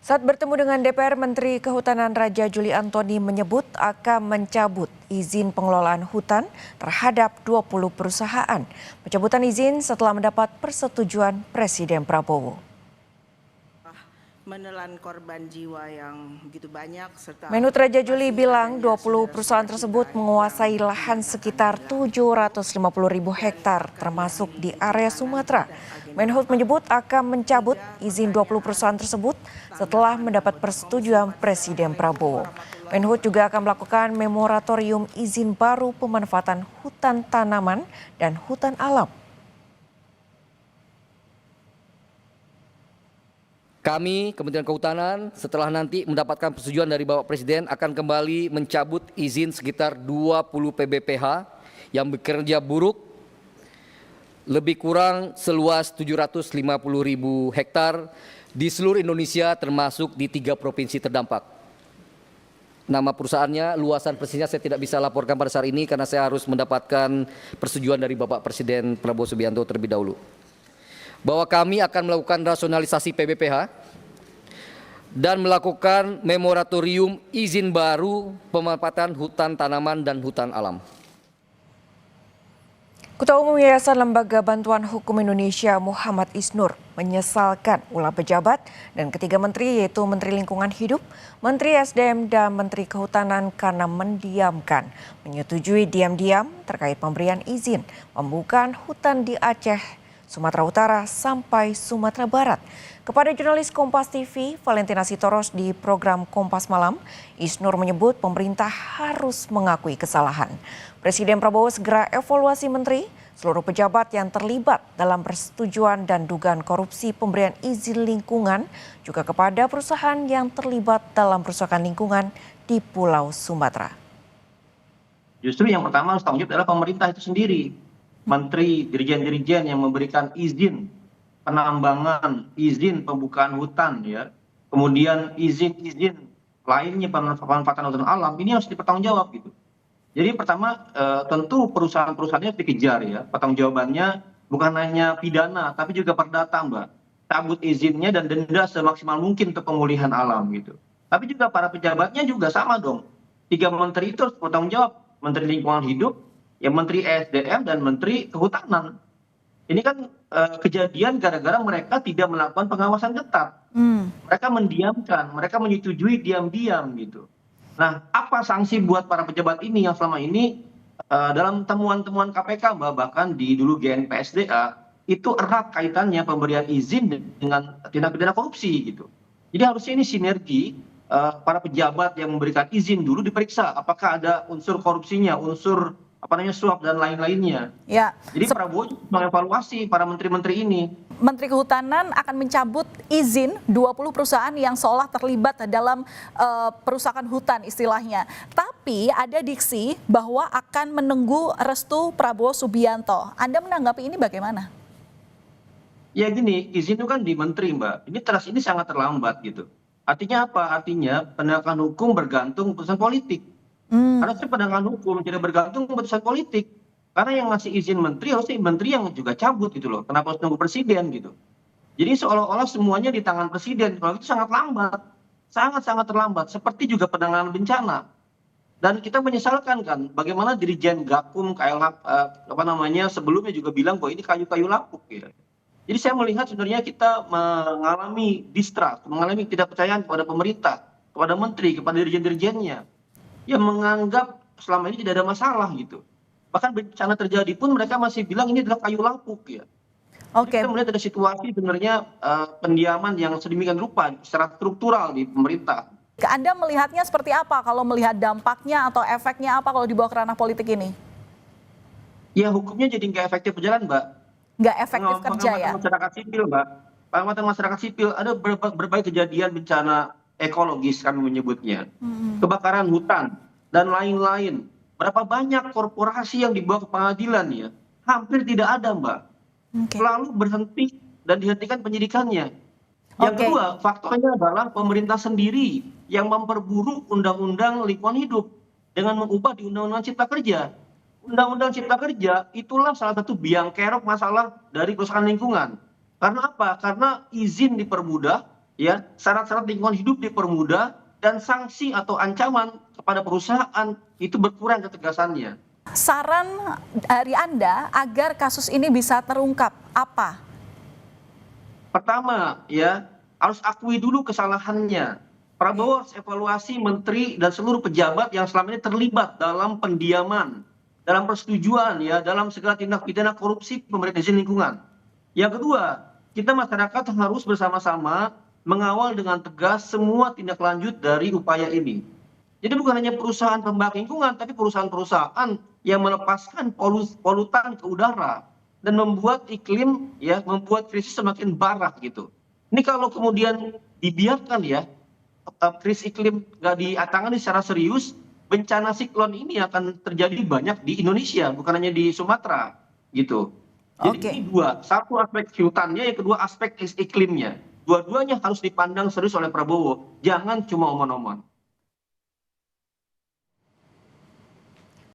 Saat bertemu dengan DPR, Menteri Kehutanan Raja Juli Antoni menyebut akan mencabut izin pengelolaan hutan terhadap 20 perusahaan. Pencabutan izin setelah mendapat persetujuan Presiden Prabowo. Menelan korban jiwa yang begitu banyak serta Menhub Raja Juli bilang 20 perusahaan tersebut menguasai lahan sekitar 750.000 hektar termasuk di area Sumatera. Menhub menyebut akan mencabut izin 20 perusahaan tersebut setelah mendapat persetujuan Presiden Prabowo. Menhub juga akan melakukan memoratorium izin baru pemanfaatan hutan tanaman dan hutan alam. Kami, Kementerian Kehutanan, setelah nanti mendapatkan persetujuan dari Bapak Presiden akan kembali mencabut izin sekitar 20 PBPH yang bekerja buruk lebih kurang seluas 750.000 hektar di seluruh Indonesia termasuk di 3 provinsi terdampak. Nama perusahaannya, luasan persisnya saya tidak bisa laporkan pada saat ini karena saya harus mendapatkan persetujuan dari Bapak Presiden Prabowo Subianto terlebih dahulu. Bahwa kami akan melakukan rasionalisasi PBPH dan melakukan memoratorium izin baru pemanfaatan hutan tanaman dan hutan alam. Ketua Umum Yayasan Lembaga Bantuan Hukum Indonesia Muhammad Isnur menyesalkan ulah pejabat dan ketiga menteri yaitu Menteri Lingkungan Hidup, Menteri SDM dan Menteri Kehutanan karena menyetujui diam-diam terkait pemberian izin pembukaan hutan di Aceh, Sumatera Utara sampai Sumatera Barat. Kepada jurnalis Kompas TV, Valentina Sitoros di program Kompas Malam, Isnur menyebut pemerintah harus mengakui kesalahan. Presiden Prabowo segera evaluasi menteri, seluruh pejabat yang terlibat dalam persetujuan dan dugaan korupsi pemberian izin lingkungan, juga kepada perusahaan yang terlibat dalam perusahaan lingkungan di Pulau Sumatera. Justru yang pertama harus tanggung jawab adalah pemerintah itu sendiri. Menteri, dirjen-dirjen yang memberikan izin penambangan, izin pembukaan hutan, ya, kemudian izin-izin lainnya pemanfaatan hutan alam, ini harus dipertanggungjawab gitu. Jadi pertama tentu perusahaan-perusahaannya harus dikejar ya, pertanggungjawabannya bukan hanya pidana tapi juga perdata, Mbak. Cabut izinnya dan denda semaksimal mungkin untuk pemulihan alam gitu. Tapi juga para pejabatnya juga sama dong. 3 menteri itu harus bertanggung jawab, Menteri Lingkungan Hidup, ya Menteri SDM dan Menteri Kehutanan. Ini kan kejadian gara-gara mereka tidak melakukan pengawasan ketat. Mereka mendiamkan, mereka menyetujui diam-diam gitu. Nah, apa sanksi buat para pejabat ini yang selama ini dalam temuan-temuan KPK, Mbak, bahkan di dulu GNPSDA, itu erat kaitannya pemberian izin dengan tindak pidana korupsi gitu. Jadi harusnya ini sinergi para pejabat yang memberikan izin dulu diperiksa apakah ada unsur korupsinya, unsur suap dan lain-lainnya. Ya. Jadi Prabowo mengevaluasi para menteri-menteri ini. Menteri Kehutanan akan mencabut izin 20 perusahaan yang seolah terlibat dalam perusahaan hutan istilahnya. Tapi ada diksi bahwa akan menunggu restu Prabowo Subianto. Anda menanggapi ini bagaimana? Ya gini, izin itu kan di menteri, Mbak. Ini sangat terlambat gitu. Artinya apa? Artinya penegakan hukum bergantung keputusan politik. Karena penegakan hukum tidak bergantung keputusan politik. Karena yang ngasih izin menteri harusnya menteri yang juga cabut gitu loh. Kenapa harus nunggu presiden gitu. Jadi seolah-olah semuanya di tangan presiden. Kalau itu sangat lambat. Sangat-sangat terlambat. Seperti juga penanganan bencana. Dan kita menyesalkan kan bagaimana Dirjen Gakum KLH sebelumnya juga bilang bahwa ini kayu-kayu lapuk gitu. Jadi saya melihat sebenarnya kita mengalami distrust, mengalami ketidakpercayaan kepada pemerintah, kepada menteri, kepada dirjen-dirjennya. Yang menganggap selama ini tidak ada masalah gitu. Bahkan bencana terjadi pun mereka masih bilang ini adalah kayu lapuk ya. Kita melihat ada situasi sebenarnya pendiaman yang sedemikian rupa secara struktural di pemerintah. Anda melihatnya seperti apa kalau melihat dampaknya atau efeknya apa kalau dibawa ke ranah politik ini? Ya hukumnya jadi nggak efektif berjalan, Mbak. Nggak efektif kerja ya? Masyarakat sipil, Mbak. Pengamatan masyarakat sipil ada berbagai kejadian bencana ekologis kami menyebutnya. Kebakaran hutan dan lain-lain. Berapa banyak korporasi yang dibawa ke pengadilan ya? Hampir tidak ada, Mbak. Selalu berhenti dan dihentikan penyidikannya. Yang kedua, faktornya adalah pemerintah sendiri yang memperburuk undang-undang lingkungan hidup dengan mengubah di undang-undang cipta kerja. Undang-undang cipta kerja itulah salah satu biang kerok masalah dari kerusakan lingkungan. Karena apa? Karena izin dipermudah, ya syarat-syarat lingkungan hidup dipermudah dan sanksi atau ancaman kepada perusahaan itu berkurang ketegasannya. Saran dari Anda agar kasus ini bisa terungkap apa? Pertama, ya harus akui dulu kesalahannya. Prabowo harus evaluasi menteri dan seluruh pejabat yang selama ini terlibat dalam pendiaman, dalam persetujuan, ya dalam segala tindak pidana korupsi pemberian izin lingkungan. Yang kedua, kita masyarakat harus bersama-sama mengawal dengan tegas semua tindak lanjut dari upaya ini. Jadi bukan hanya perusahaan pembakar lingkungan, tapi perusahaan-perusahaan yang melepaskan polutan ke udara dan membuat iklim, ya membuat krisis semakin parah gitu. Ini kalau kemudian dibiarkan, ya krisis iklim nggak ditangani secara serius, bencana siklon ini akan terjadi banyak di Indonesia, bukan hanya di Sumatera gitu. Jadi ini dua, satu aspek hutannya, yang kedua aspek iklimnya. Dua-duanya harus dipandang serius oleh Prabowo, jangan cuma omong-omong.